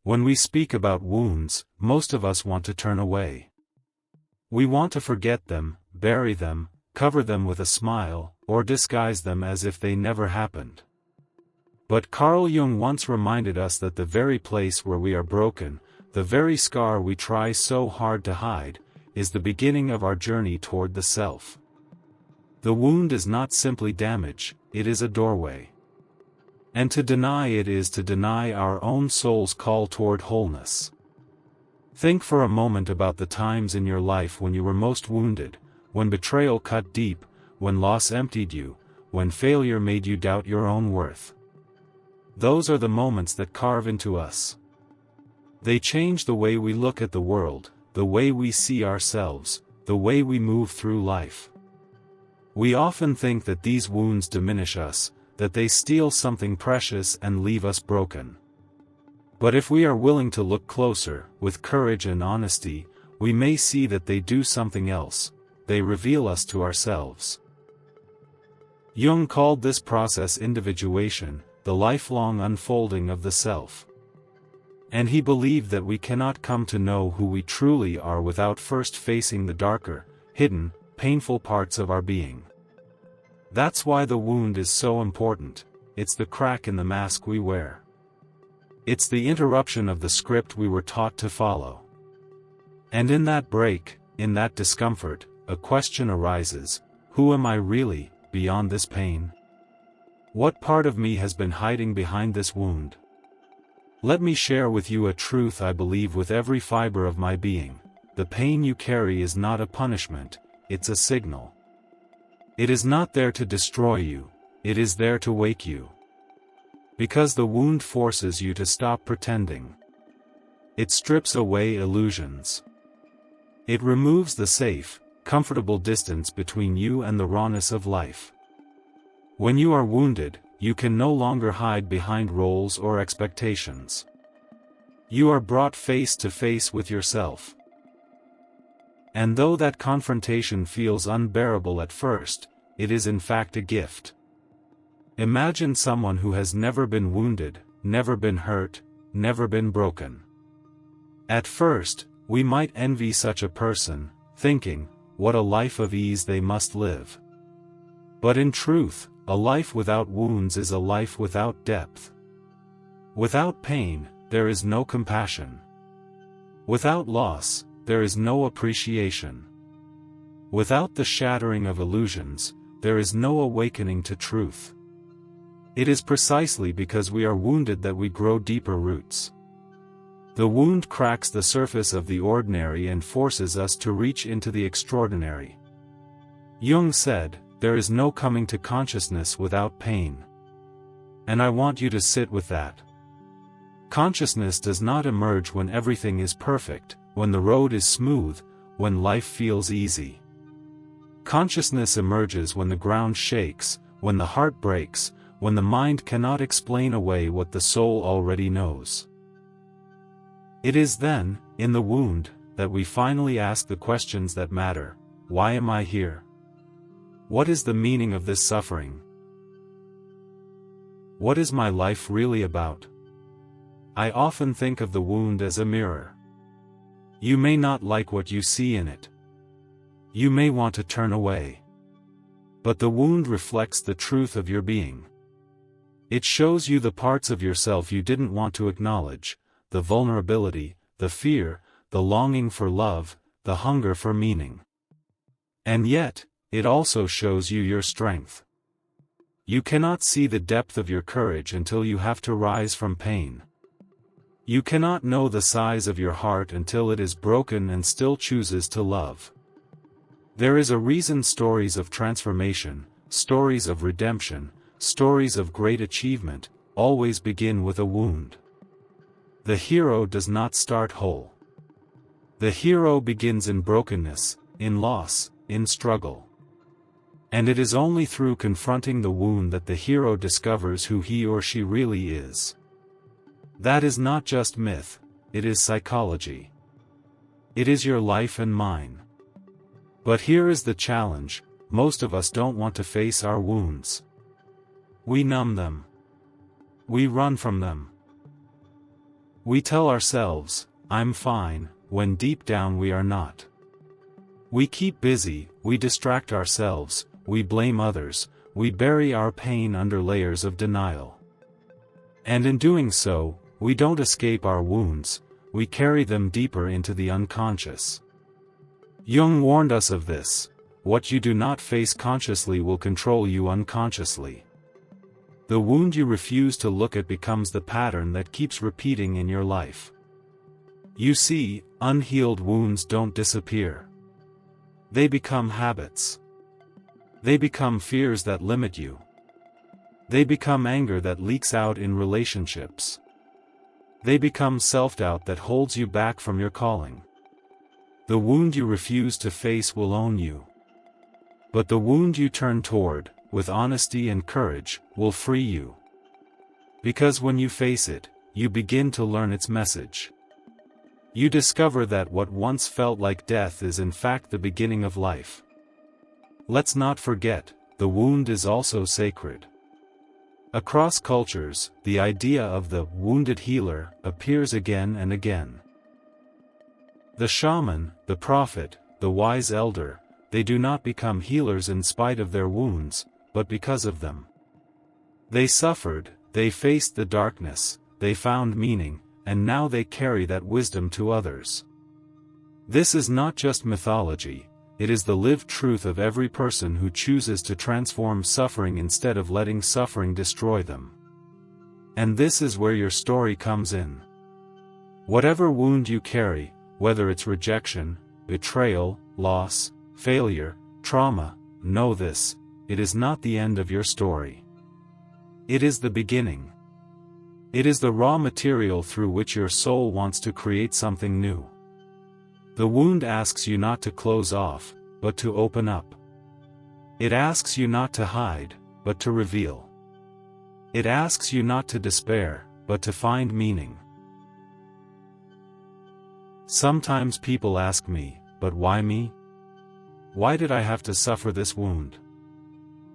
When we speak about wounds, most of us want to turn away. We want to forget them, bury them, cover them with a smile, or disguise them as if they never happened. But Carl Jung once reminded us that the very place where we are broken, the very scar we try so hard to hide, is the beginning of our journey toward the self. The wound is not simply damage, it is a doorway. And to deny it is to deny our own soul's call toward wholeness. Think for a moment about the times in your life when you were most wounded, when betrayal cut deep, when loss emptied you, when failure made you doubt your own worth. Those are the moments that carve into us. They change the way we look at the world, the way we see ourselves, the way we move through life. We often think that these wounds diminish us, that they steal something precious and leave us broken. But if we are willing to look closer, with courage and honesty, we may see that they do something else. They reveal us to ourselves. Jung called this process individuation, the lifelong unfolding of the self. And he believed that we cannot come to know who we truly are without first facing the darker, hidden, painful parts of our being. That's why the wound is so important. It's the crack in the mask we wear. It's the interruption of the script we were taught to follow. And in that break, in that discomfort, a question arises: who am I really, beyond this pain? What part of me has been hiding behind this wound? Let me share with you a truth I believe with every fiber of my being. The pain you carry is not a punishment, it's a signal. It is not there to destroy you, it is there to wake you. Because the wound forces you to stop pretending. It strips away illusions. It removes the safe, comfortable distance between you and the rawness of life. When you are wounded, you can no longer hide behind roles or expectations. You are brought face to face with yourself. And though that confrontation feels unbearable at first, it is in fact a gift. Imagine someone who has never been wounded, never been hurt, never been broken. At first, we might envy such a person, thinking, what a life of ease they must live. But in truth, a life without wounds is a life without depth. Without pain, there is no compassion. Without loss, there is no appreciation. Without the shattering of illusions, there is no awakening to truth. It is precisely because we are wounded that we grow deeper roots. The wound cracks the surface of the ordinary and forces us to reach into the extraordinary. Jung said, "There is no coming to consciousness without pain." And I want you to sit with that. Consciousness does not emerge when everything is perfect, when the road is smooth, when life feels easy. Consciousness emerges when the ground shakes, when the heart breaks, when the mind cannot explain away what the soul already knows. It is then, in the wound, that we finally ask the questions that matter. Why am I here? What is the meaning of this suffering? What is my life really about? I often think of the wound as a mirror. You may not like what you see in it. You may want to turn away. But the wound reflects the truth of your being. It shows you the parts of yourself you didn't want to acknowledge, the vulnerability, the fear, the longing for love, the hunger for meaning. And yet, it also shows you your strength. You cannot see the depth of your courage until you have to rise from pain. You cannot know the size of your heart until it is broken and still chooses to love. There is a reason stories of transformation, stories of redemption, stories of great achievement, always begin with a wound. The hero does not start whole. The hero begins in brokenness, in loss, in struggle. And it is only through confronting the wound that the hero discovers who he or she really is. That is not just myth, it is psychology. It is your life and mine. But here is the challenge: most of us don't want to face our wounds. We numb them. We run from them. We tell ourselves, "I'm fine," when deep down we are not. We keep busy, we distract ourselves, we blame others, we bury our pain under layers of denial. And in doing so, we don't escape our wounds, we carry them deeper into the unconscious. Jung warned us of this: what you do not face consciously will control you unconsciously. The wound you refuse to look at becomes the pattern that keeps repeating in your life. You see, unhealed wounds don't disappear. They become habits. They become fears that limit you. They become anger that leaks out in relationships. They become self-doubt that holds you back from your calling. The wound you refuse to face will own you. But the wound you turn toward, with honesty and courage, will free you. Because when you face it, you begin to learn its message. You discover that what once felt like death is in fact the beginning of life. Let's not forget, the wound is also sacred. Across cultures, the idea of the wounded healer appears again and again. The shaman, the prophet, the wise elder, they do not become healers in spite of their wounds, but because of them. They suffered, they faced the darkness, they found meaning, and now they carry that wisdom to others. This is not just mythology, it is the lived truth of every person who chooses to transform suffering instead of letting suffering destroy them. And this is where your story comes in. Whatever wound you carry, whether it's rejection, betrayal, loss, failure, trauma, know this: it is not the end of your story. It is the beginning. It is the raw material through which your soul wants to create something new. The wound asks you not to close off, but to open up. It asks you not to hide, but to reveal. It asks you not to despair, but to find meaning. Sometimes people ask me, "But why me? Why did I have to suffer this wound?"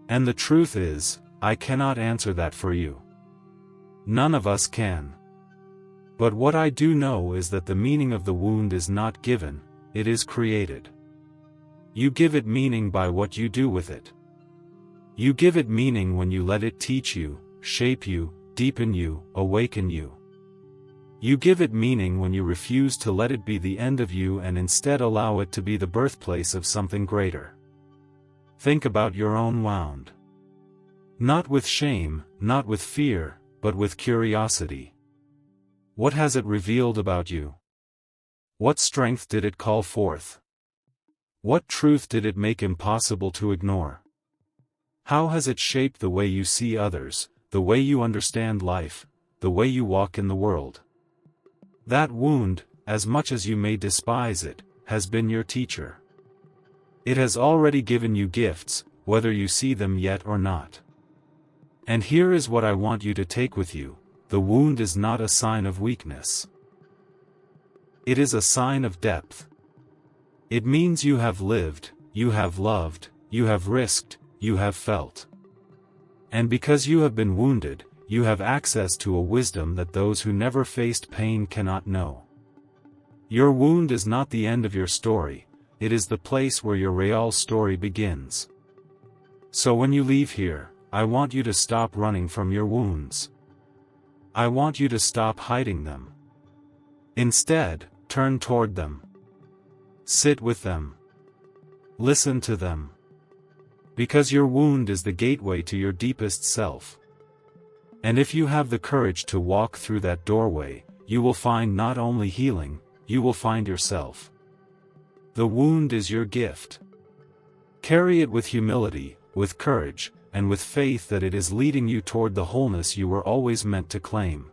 And the truth is, I cannot answer that for you. None of us can. But what I do know is that the meaning of the wound is not given, it is created. You give it meaning by what you do with it. You give it meaning when you let it teach you, shape you, deepen you, awaken you. You give it meaning when you refuse to let it be the end of you and instead allow it to be the birthplace of something greater. Think about your own wound. Not with shame, not with fear, but with curiosity. What has it revealed about you? What strength did it call forth? What truth did it make impossible to ignore? How has it shaped the way you see others, the way you understand life, the way you walk in the world? That wound, as much as you may despise it, has been your teacher. It has already given you gifts, whether you see them yet or not. And here is what I want you to take with you: the wound is not a sign of weakness. It is a sign of depth. It means you have lived, you have loved, you have risked, you have felt. And because you have been wounded, you have access to a wisdom that those who never faced pain cannot know. Your wound is not the end of your story, it is the place where your real story begins. So when you leave here, I want you to stop running from your wounds. I want you to stop hiding them. Instead, turn toward them. Sit with them. Listen to them. Because your wound is the gateway to your deepest self. And if you have the courage to walk through that doorway, you will find not only healing, you will find yourself. The wound is your gift. Carry it with humility, with courage, and with faith that it is leading you toward the wholeness you were always meant to claim.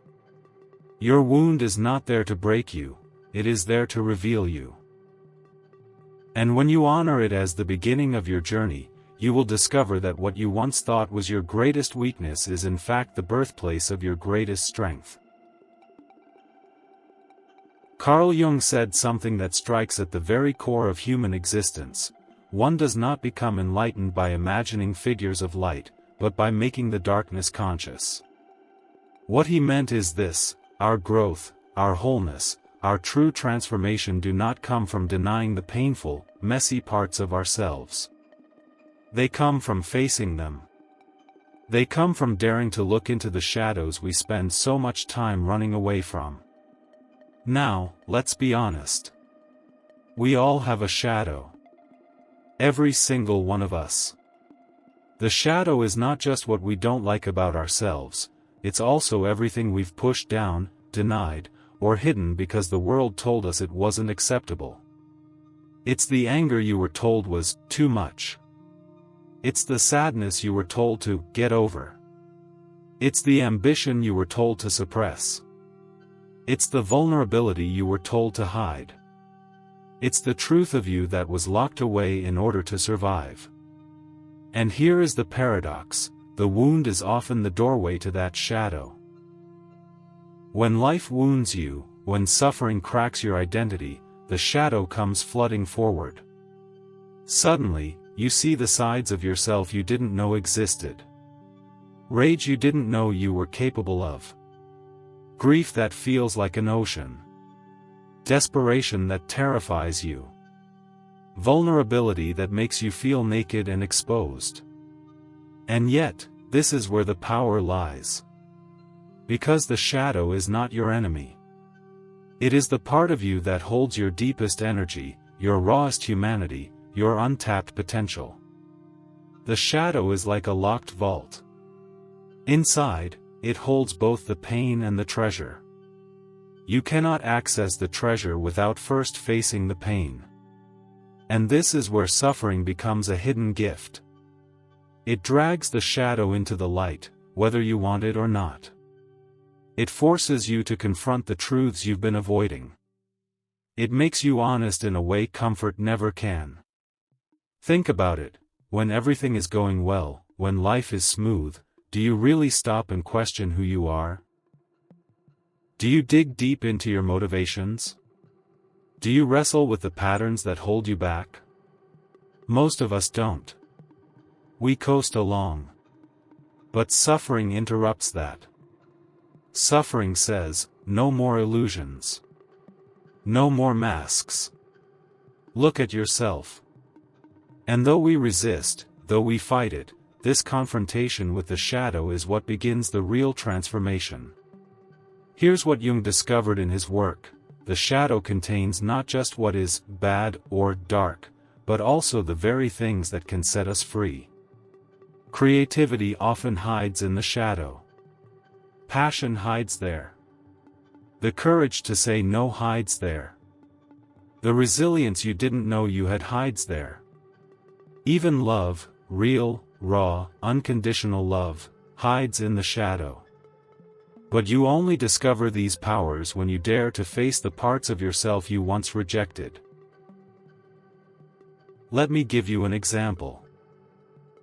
Your wound is not there to break you, it is there to reveal you. And when you honor it as the beginning of your journey, you will discover that what you once thought was your greatest weakness is in fact the birthplace of your greatest strength. Carl Jung said something that strikes at the very core of human existence: one does not become enlightened by imagining figures of light, but by making the darkness conscious. What he meant is this: our growth, our wholeness, our true transformation do not come from denying the painful, messy parts of ourselves. They come from facing them. They come from daring to look into the shadows we spend so much time running away from. Now, let's be honest. We all have a shadow. Every single one of us. The shadow is not just what we don't like about ourselves, it's also everything we've pushed down, denied, or hidden because the world told us it wasn't acceptable. It's the anger you were told was too much. It's the sadness you were told to get over. It's the ambition you were told to suppress. It's the vulnerability you were told to hide. It's the truth of you that was locked away in order to survive. And here is the paradox: the wound is often the doorway to that shadow. When life wounds you, when suffering cracks your identity, the shadow comes flooding forward. Suddenly, you see the sides of yourself you didn't know existed. Rage you didn't know you were capable of. Grief that feels like an ocean. Desperation that terrifies you. Vulnerability that makes you feel naked and exposed. And yet, this is where the power lies. Because the shadow is not your enemy. It is the part of you that holds your deepest energy, your rawest humanity, your untapped potential. The shadow is like a locked vault. Inside, it holds both the pain and the treasure. You cannot access the treasure without first facing the pain. And this is where suffering becomes a hidden gift. It drags the shadow into the light, whether you want it or not. It forces you to confront the truths you've been avoiding. It makes you honest in a way comfort never can. Think about it: when everything is going well, when life is smooth, do you really stop and question who you are? Do you dig deep into your motivations? Do you wrestle with the patterns that hold you back? Most of us don't. We coast along. But suffering interrupts that. Suffering says, no more illusions. No more masks. Look at yourself. And though we resist, though we fight it, this confrontation with the shadow is what begins the real transformation. Here's what Jung discovered in his work: the shadow contains not just what is bad or dark, but also the very things that can set us free. Creativity often hides in the shadow. Passion hides there. The courage to say no hides there. The resilience you didn't know you had hides there. Even love, real, raw, unconditional love, hides in the shadow. But you only discover these powers when you dare to face the parts of yourself you once rejected. Let me give you an example.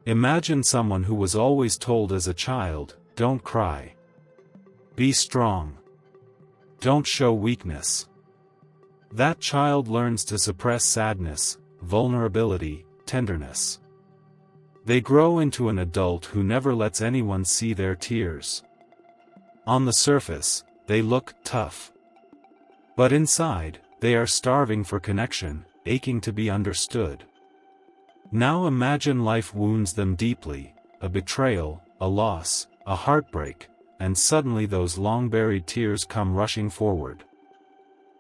Imagine someone who was always told as a child, don't cry. Be strong. Don't show weakness. That child learns to suppress sadness, vulnerability, tenderness. They grow into an adult who never lets anyone see their tears. On the surface, they look tough. But inside, they are starving for connection, aching to be understood. Now imagine life wounds them deeply: a betrayal, a loss, a heartbreak, and suddenly those long-buried tears come rushing forward.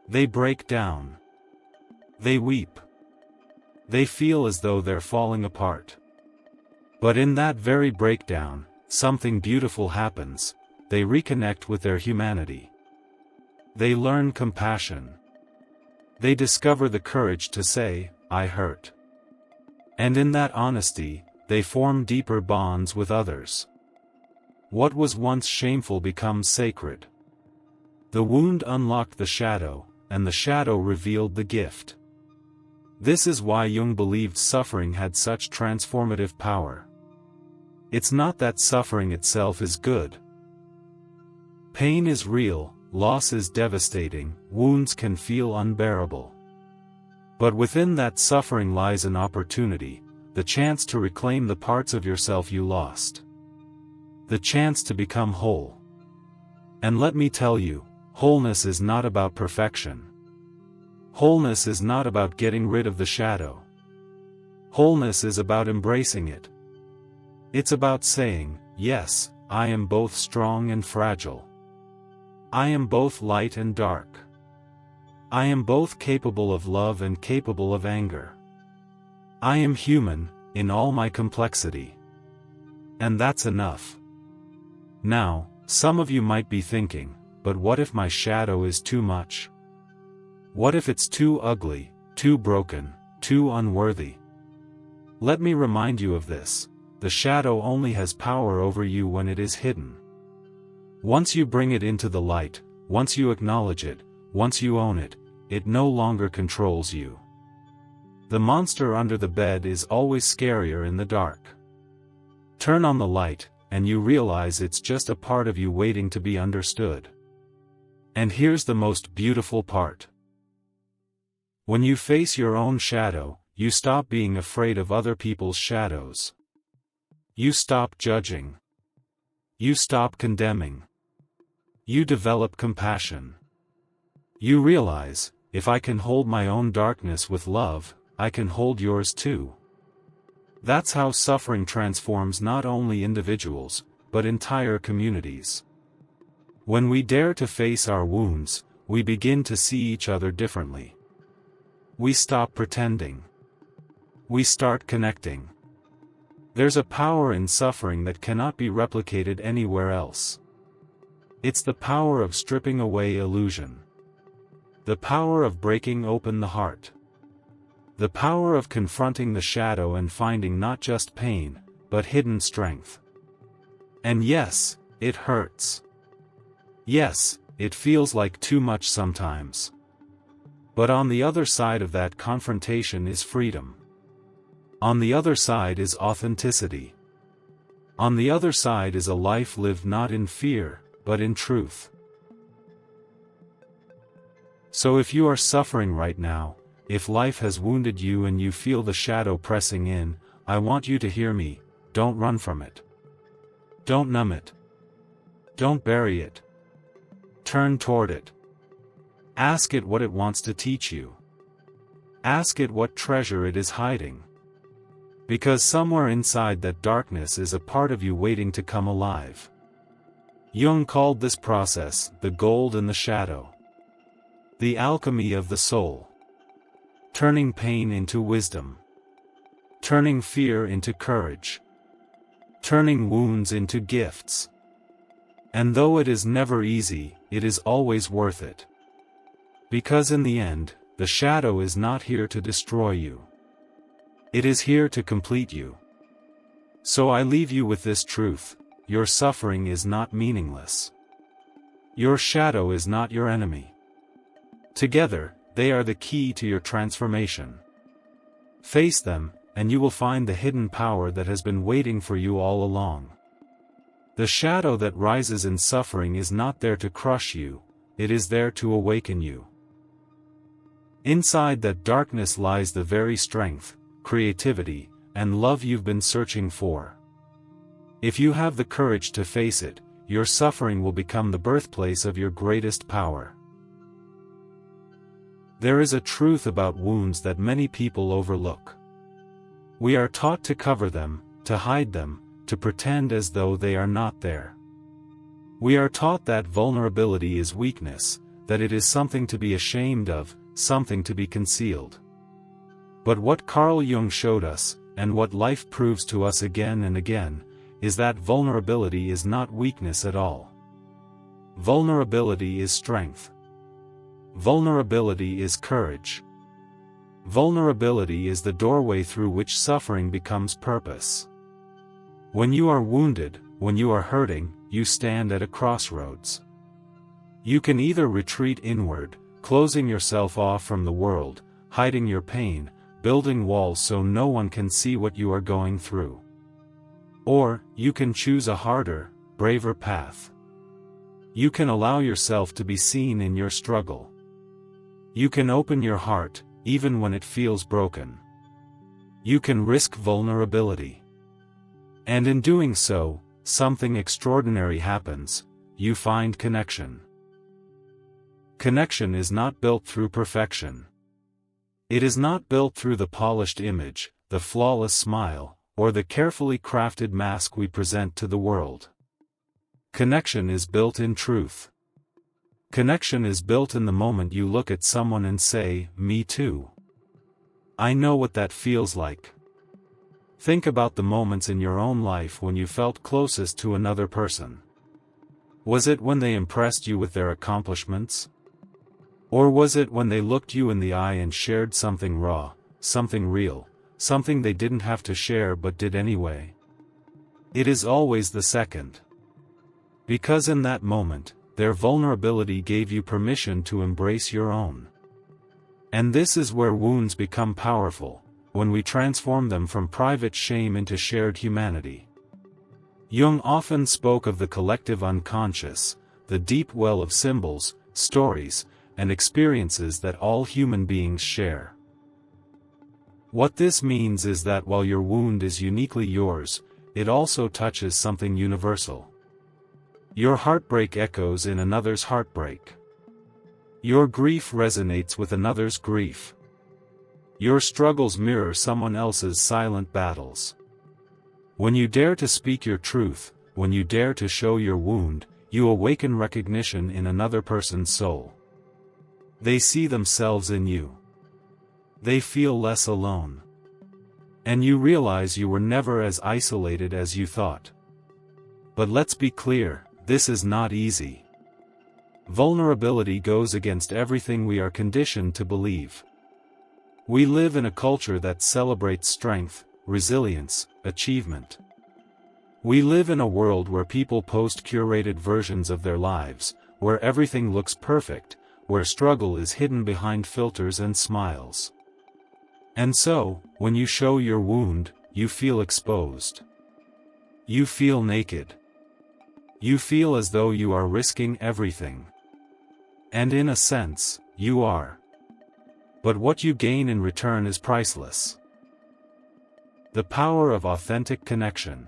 They break down. They weep. They feel as though they're falling apart. But in that very breakdown, something beautiful happens: they reconnect with their humanity. They learn compassion. They discover the courage to say, I hurt. And in that honesty, they form deeper bonds with others. What was once shameful becomes sacred. The wound unlocked the shadow, and the shadow revealed the gift. This is why Jung believed suffering had such transformative power. It's not that suffering itself is good. Pain is real, loss is devastating, wounds can feel unbearable. But within that suffering lies an opportunity, the chance to reclaim the parts of yourself you lost. The chance to become whole. And let me tell you, wholeness is not about perfection. Wholeness is not about getting rid of the shadow. Wholeness is about embracing it. It's about saying, yes, I am both strong and fragile. I am both light and dark. I am both capable of love and capable of anger. I am human, in all my complexity. And that's enough. Now, some of you might be thinking, but what if my shadow is too much? What if it's too ugly, too broken, too unworthy? Let me remind you of this: the shadow only has power over you when it is hidden. Once you bring it into the light, once you acknowledge it, once you own it, it no longer controls you. The monster under the bed is always scarier in the dark. Turn on the light, and you realize it's just a part of you waiting to be understood. And here's the most beautiful part. When you face your own shadow, you stop being afraid of other people's shadows. You stop judging. You stop condemning. You develop compassion. You realize, if I can hold my own darkness with love, I can hold yours too. That's how suffering transforms not only individuals, but entire communities. When we dare to face our wounds, we begin to see each other differently. We stop pretending. We start connecting. There's a power in suffering that cannot be replicated anywhere else. It's the power of stripping away illusion. The power of breaking open the heart. The power of confronting the shadow and finding not just pain, but hidden strength. And yes, it hurts. Yes, it feels like too much sometimes. But on the other side of that confrontation is freedom. On the other side is authenticity. On the other side is a life lived not in fear, but in truth. So if you are suffering right now, if life has wounded you and you feel the shadow pressing in, I want you to hear me: don't run from it. Don't numb it. Don't bury it. Turn toward it. Ask it what it wants to teach you. Ask it what treasure it is hiding. Because somewhere inside that darkness is a part of you waiting to come alive. Jung called this process the gold and the shadow. The alchemy of the soul. Turning pain into wisdom. Turning fear into courage. Turning wounds into gifts. And though it is never easy, it is always worth it. Because in the end, the shadow is not here to destroy you. It is here to complete you. So I leave you with this truth: your suffering is not meaningless. Your shadow is not your enemy. Together, they are the key to your transformation. Face them, and you will find the hidden power that has been waiting for you all along. The shadow that rises in suffering is not there to crush you, it is there to awaken you. Inside that darkness lies the very strength, creativity, and love you've been searching for. If you have the courage to face it, your suffering will become the birthplace of your greatest power. There is a truth about wounds that many people overlook. We are taught to cover them, to hide them, to pretend as though they are not there. We are taught that vulnerability is weakness, that it is something to be ashamed of, something to be concealed. But what Carl Jung showed us, and what life proves to us again and again, is that vulnerability is not weakness at all. Vulnerability is strength. Vulnerability is courage. Vulnerability is the doorway through which suffering becomes purpose. When you are wounded, when you are hurting, you stand at a crossroads. You can either retreat inward, closing yourself off from the world, hiding your pain, building walls so no one can see what you are going through. Or, you can choose a harder, braver path. You can allow yourself to be seen in your struggle. You can open your heart, even when it feels broken. You can risk vulnerability. And in doing so, something extraordinary happens: you find connection. Connection is not built through perfection. It is not built through the polished image, the flawless smile, or the carefully crafted mask we present to the world. Connection is built in truth. Connection is built in the moment you look at someone and say, "Me too. I know what that feels like." Think about the moments in your own life when you felt closest to another person. Was it when they impressed you with their accomplishments? Or was it when they looked you in the eye and shared something raw, something real, something they didn't have to share but did anyway? It is always the second. Because in that moment, their vulnerability gave you permission to embrace your own. And this is where wounds become powerful, when we transform them from private shame into shared humanity. Jung often spoke of the collective unconscious, the deep well of symbols, stories, and experiences that all human beings share. What this means is that while your wound is uniquely yours, it also touches something universal. Your heartbreak echoes in another's heartbreak. Your grief resonates with another's grief. Your struggles mirror someone else's silent battles. When you dare to speak your truth, when you dare to show your wound, you awaken recognition in another person's soul. They see themselves in you. They feel less alone. And you realize you were never as isolated as you thought. But let's be clear, this is not easy. Vulnerability goes against everything we are conditioned to believe. We live in a culture that celebrates strength, resilience, achievement. We live in a world where people post curated versions of their lives, where everything looks perfect, where struggle is hidden behind filters and smiles. And so, when you show your wound, you feel exposed. You feel naked. You feel as though you are risking everything. And in a sense, you are. But what you gain in return is priceless. The power of authentic connection.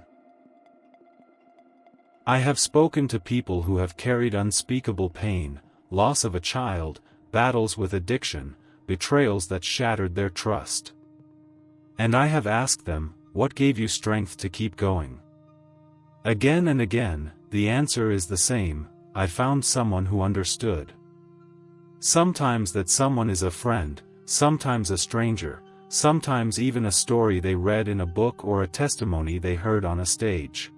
I have spoken to people who have carried unspeakable pain, loss of a child, battles with addiction, betrayals that shattered their trust. And I have asked them, what gave you strength to keep going? Again and again, the answer is the same: I found someone who understood. Sometimes that someone is a friend, sometimes a stranger, sometimes even a story they read in a book or a testimony they heard on a stage.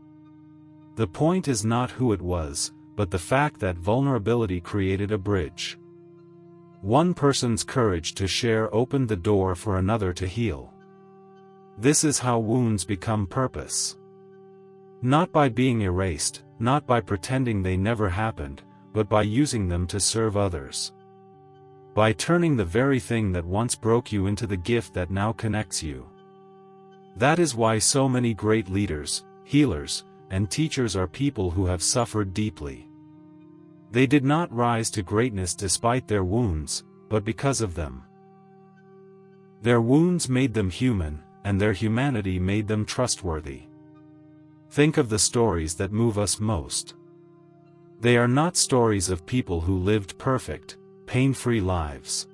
The point is not who it was, but the fact that vulnerability created a bridge. One person's courage to share opened the door for another to heal. This is how wounds become purpose. Not by being erased, not by pretending they never happened, but by using them to serve others. By turning the very thing that once broke you into the gift that now connects you. That is why so many great leaders, healers, and teachers are people who have suffered deeply. They did not rise to greatness despite their wounds, but because of them. Their wounds made them human, and their humanity made them trustworthy. Think of the stories that move us most. They are not stories of people who lived perfect, pain-free lives.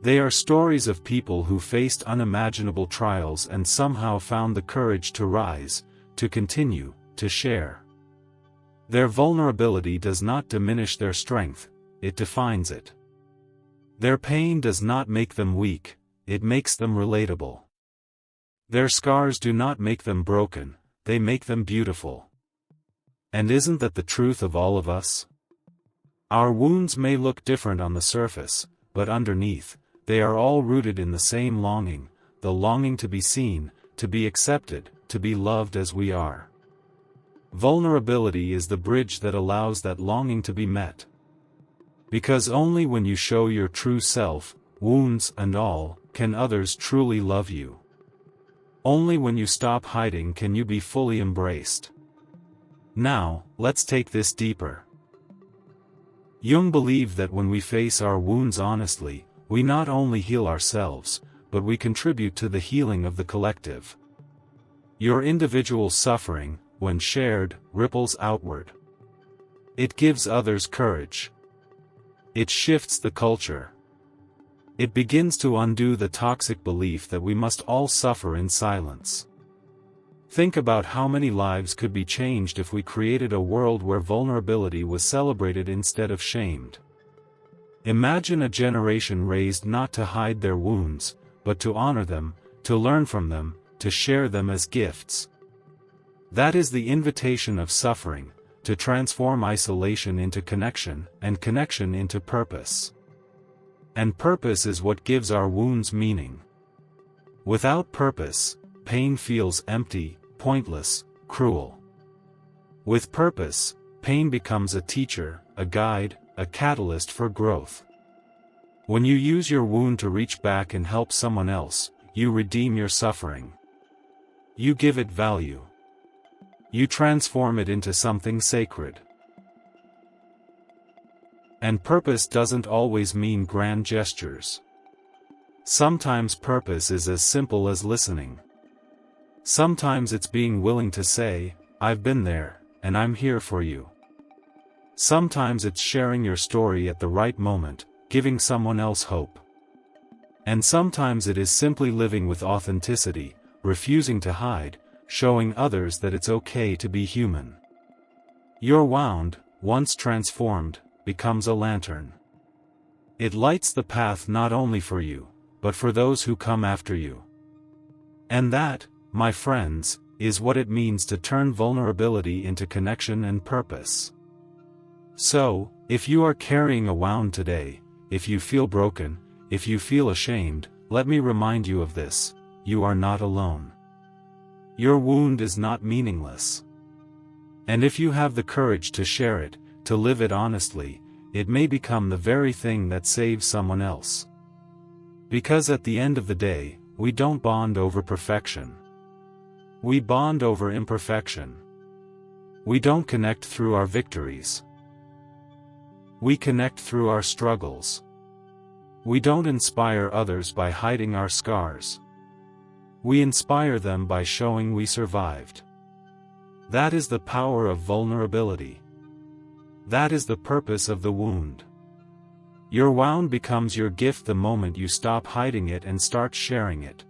They are stories of people who faced unimaginable trials and somehow found the courage to rise, to continue, to share. Their vulnerability does not diminish their strength, it defines it. Their pain does not make them weak, it makes them relatable. Their scars do not make them broken, they make them beautiful. And isn't that the truth of all of us? Our wounds may look different on the surface, but underneath, they are all rooted in the same longing, the longing to be seen, to be accepted, to be loved as we are. Vulnerability is the bridge that allows that longing to be met. Because only when you show your true self, wounds and all, can others truly love you. Only when you stop hiding can you be fully embraced. Now, let's take this deeper. Jung believed that when we face our wounds honestly, we not only heal ourselves, but we contribute to the healing of the collective. Your individual suffering, when shared, ripples outward. It gives others courage. It shifts the culture. It begins to undo the toxic belief that we must all suffer in silence. Think about how many lives could be changed if we created a world where vulnerability was celebrated instead of shamed. Imagine a generation raised not to hide their wounds, but to honor them, to learn from them, to share them as gifts. That is the invitation of suffering, to transform isolation into connection, and connection into purpose. And purpose is what gives our wounds meaning. Without purpose, pain feels empty, pointless, cruel. With purpose, pain becomes a teacher, a guide, a catalyst for growth. When you use your wound to reach back and help someone else, you redeem your suffering. You give it value. You transform it into something sacred. And purpose doesn't always mean grand gestures. Sometimes purpose is as simple as listening. Sometimes it's being willing to say, "I've been there, and I'm here for you." Sometimes it's sharing your story at the right moment, giving someone else hope. And sometimes it is simply living with authenticity, refusing to hide, showing others that it's okay to be human. Your wound, once transformed, becomes a lantern. It lights the path not only for you, but for those who come after you. And that, my friends, is what it means to turn vulnerability into connection and purpose. So, if you are carrying a wound today, if you feel broken, if you feel ashamed, let me remind you of this: you are not alone. Your wound is not meaningless. And if you have the courage to share it, to live it honestly, it may become the very thing that saves someone else. Because at the end of the day, we don't bond over perfection. We bond over imperfection. We don't connect through our victories. We connect through our struggles. We don't inspire others by hiding our scars. We inspire them by showing we survived. That is the power of vulnerability. That is the purpose of the wound. Your wound becomes your gift the moment you stop hiding it and start sharing it.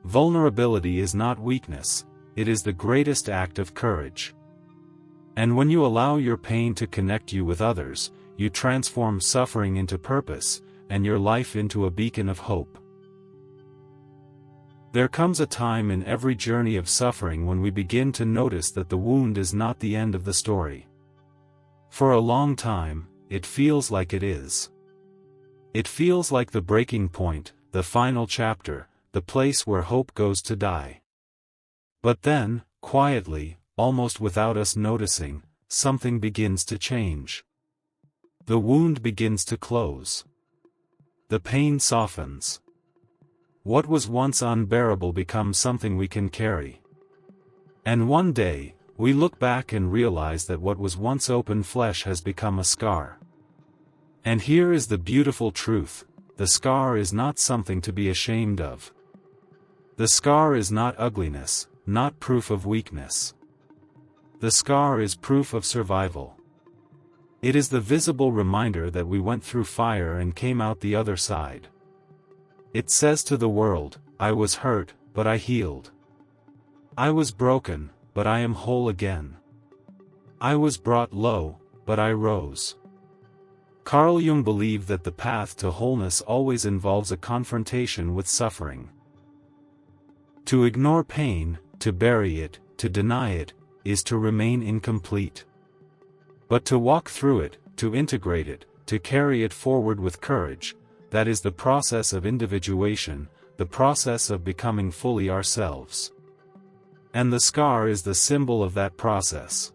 Vulnerability is not weakness, it is the greatest act of courage. And when you allow your pain to connect you with others, you transform suffering into purpose, and your life into a beacon of hope. There comes a time in every journey of suffering when we begin to notice that the wound is not the end of the story. For a long time, it feels like it is. It feels like the breaking point, the final chapter, the place where hope goes to die. But then, quietly, almost without us noticing, something begins to change. The wound begins to close. The pain softens. What was once unbearable becomes something we can carry. And one day, we look back and realize that what was once open flesh has become a scar. And here is the beautiful truth: the scar is not something to be ashamed of. The scar is not ugliness, not proof of weakness. The scar is proof of survival. It is the visible reminder that we went through fire and came out the other side. It says to the world, I was hurt, but I healed. I was broken, but I am whole again. I was brought low, but I rose. Carl Jung believed that the path to wholeness always involves a confrontation with suffering. To ignore pain, to bury it, to deny it, is to remain incomplete. But to walk through it, to integrate it, to carry it forward with courage, that is the process of individuation, the process of becoming fully ourselves. And the scar is the symbol of that process.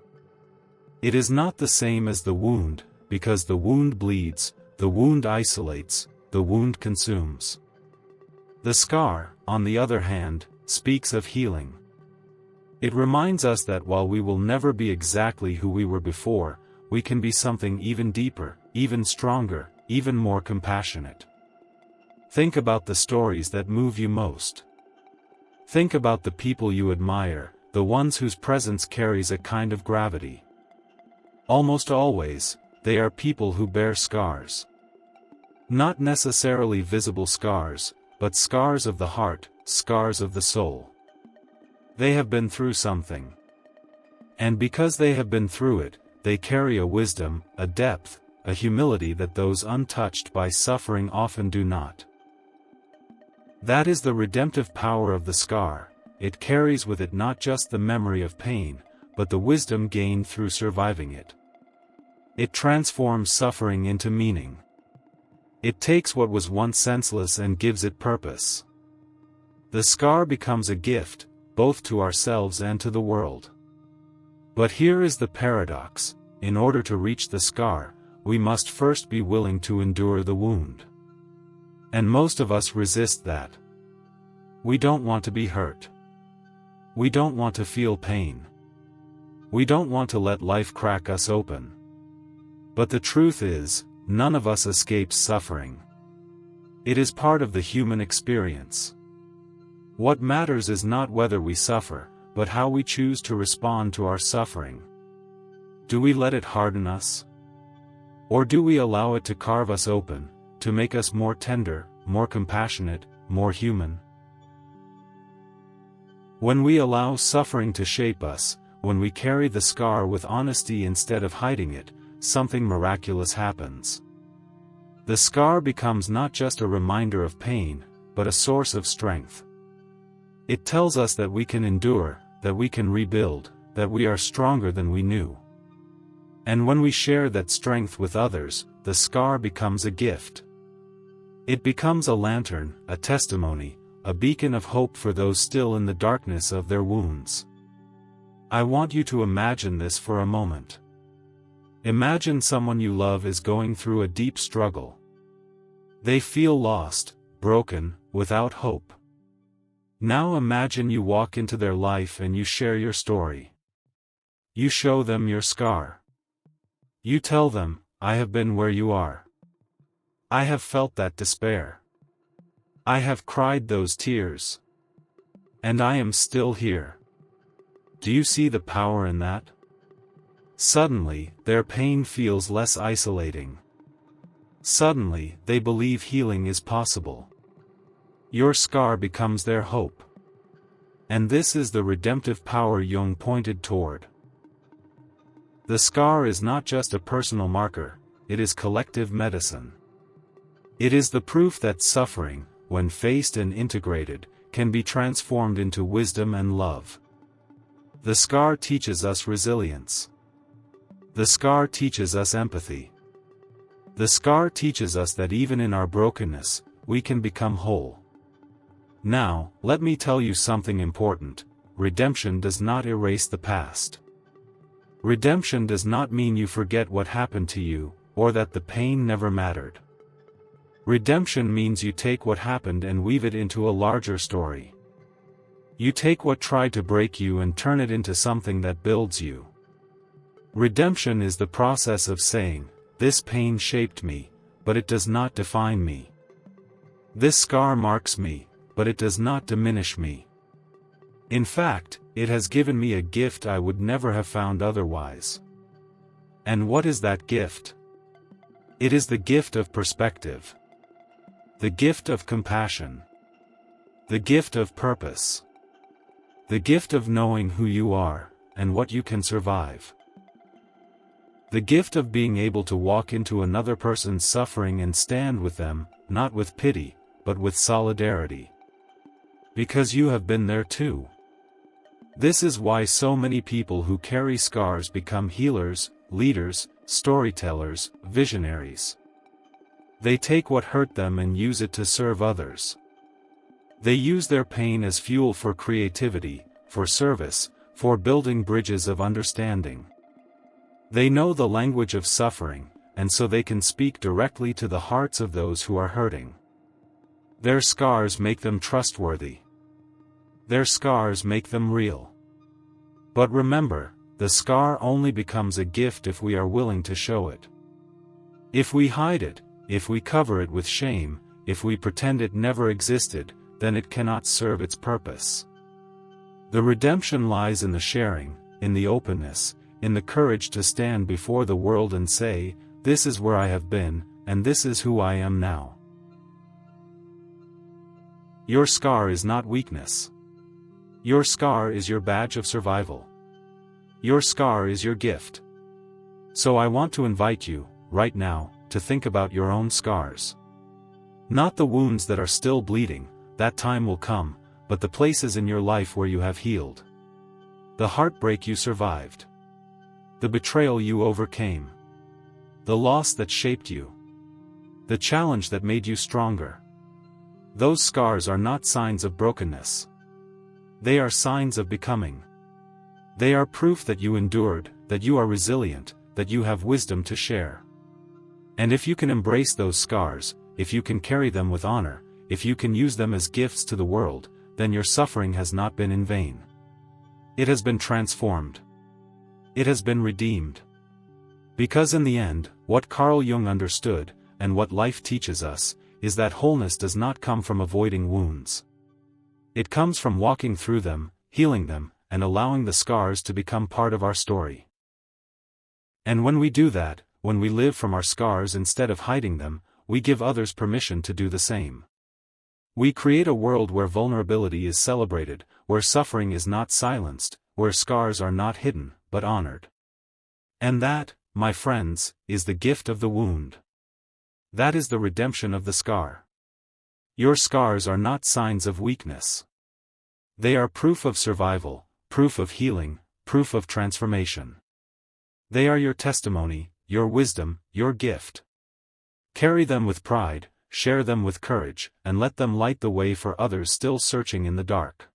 It is not the same as the wound, because the wound bleeds, the wound isolates, the wound consumes. The scar, on the other hand, speaks of healing. It reminds us that while we will never be exactly who we were before, we can be something even deeper, even stronger, even more compassionate. Think about the stories that move you most. Think about the people you admire, the ones whose presence carries a kind of gravity. Almost always, they are people who bear scars. Not necessarily visible scars, but scars of the heart, scars of the soul. They have been through something. And because they have been through it, they carry a wisdom, a depth, a humility that those untouched by suffering often do not. That is the redemptive power of the scar. It carries with it not just the memory of pain, but the wisdom gained through surviving it. It transforms suffering into meaning. It takes what was once senseless and gives it purpose. The scar becomes a gift, both to ourselves and to the world. But here is the paradox: in order to reach the scar, we must first be willing to endure the wound. And most of us resist that. We don't want to be hurt. We don't want to feel pain. We don't want to let life crack us open. But the truth is, none of us escapes suffering. It is part of the human experience. What matters is not whether we suffer, but how we choose to respond to our suffering. Do we let it harden us? Or do we allow it to carve us open, to make us more tender, more compassionate, more human? When we allow suffering to shape us, when we carry the scar with honesty instead of hiding it, something miraculous happens. The scar becomes not just a reminder of pain, but a source of strength. It tells us that we can endure, that we can rebuild, that we are stronger than we knew. And when we share that strength with others, the scar becomes a gift. It becomes a lantern, a testimony, a beacon of hope for those still in the darkness of their wounds. I want you to imagine this for a moment. Imagine someone you love is going through a deep struggle. They feel lost, broken, without hope. Now imagine you walk into their life and you share your story. You show them your scar. You tell them, I have been where you are. I have felt that despair. I have cried those tears. And I am still here. Do you see the power in that? Suddenly, their pain feels less isolating. Suddenly, they believe healing is possible. Your scar becomes their hope. And this is the redemptive power Jung pointed toward. The scar is not just a personal marker, it is collective medicine. It is the proof that suffering, when faced and integrated, can be transformed into wisdom and love. The scar teaches us resilience. The scar teaches us empathy. The scar teaches us that even in our brokenness, we can become whole. Now, let me tell you something important: redemption does not erase the past. Redemption does not mean you forget what happened to you, or that the pain never mattered. Redemption means you take what happened and weave it into a larger story. You take what tried to break you and turn it into something that builds you. Redemption is the process of saying, this pain shaped me, but it does not define me. This scar marks me, but it does not diminish me. In fact, it has given me a gift I would never have found otherwise. And what is that gift? It is the gift of perspective. The gift of compassion. The gift of purpose. The gift of knowing who you are, and what you can survive. The gift of being able to walk into another person's suffering and stand with them, not with pity, but with solidarity. Because you have been there too. This is why so many people who carry scars become healers, leaders, storytellers, visionaries. They take what hurt them and use it to serve others. They use their pain as fuel for creativity, for service, for building bridges of understanding. They know the language of suffering, and so they can speak directly to the hearts of those who are hurting. Their scars make them trustworthy. Their scars make them real. But remember, the scar only becomes a gift if we are willing to show it. If we hide it, if we cover it with shame, if we pretend it never existed, then it cannot serve its purpose. The redemption lies in the sharing, in the openness, in the courage to stand before the world and say, This is where I have been, and this is who I am now. Your scar is not weakness. Your scar is your badge of survival. Your scar is your gift. So I want to invite you, right now, to think about your own scars. Not the wounds that are still bleeding, that time will come, but the places in your life where you have healed. The heartbreak you survived. The betrayal you overcame. The loss that shaped you. The challenge that made you stronger. Those scars are not signs of brokenness. They are signs of becoming. They are proof that you endured, that you are resilient, that you have wisdom to share. And if you can embrace those scars, if you can carry them with honor, if you can use them as gifts to the world, then your suffering has not been in vain. It has been transformed. It has been redeemed. Because in the end, what Carl Jung understood, and what life teaches us, is that wholeness does not come from avoiding wounds. It comes from walking through them, healing them, and allowing the scars to become part of our story. And when we do that, when we live from our scars instead of hiding them, we give others permission to do the same. We create a world where vulnerability is celebrated, where suffering is not silenced, where scars are not hidden, but honored. And that, my friends, is the gift of the wound. That is the redemption of the scar. Your scars are not signs of weakness. They are proof of survival, proof of healing, proof of transformation. They are your testimony, your wisdom, your gift. Carry them with pride, share them with courage, and let them light the way for others still searching in the dark.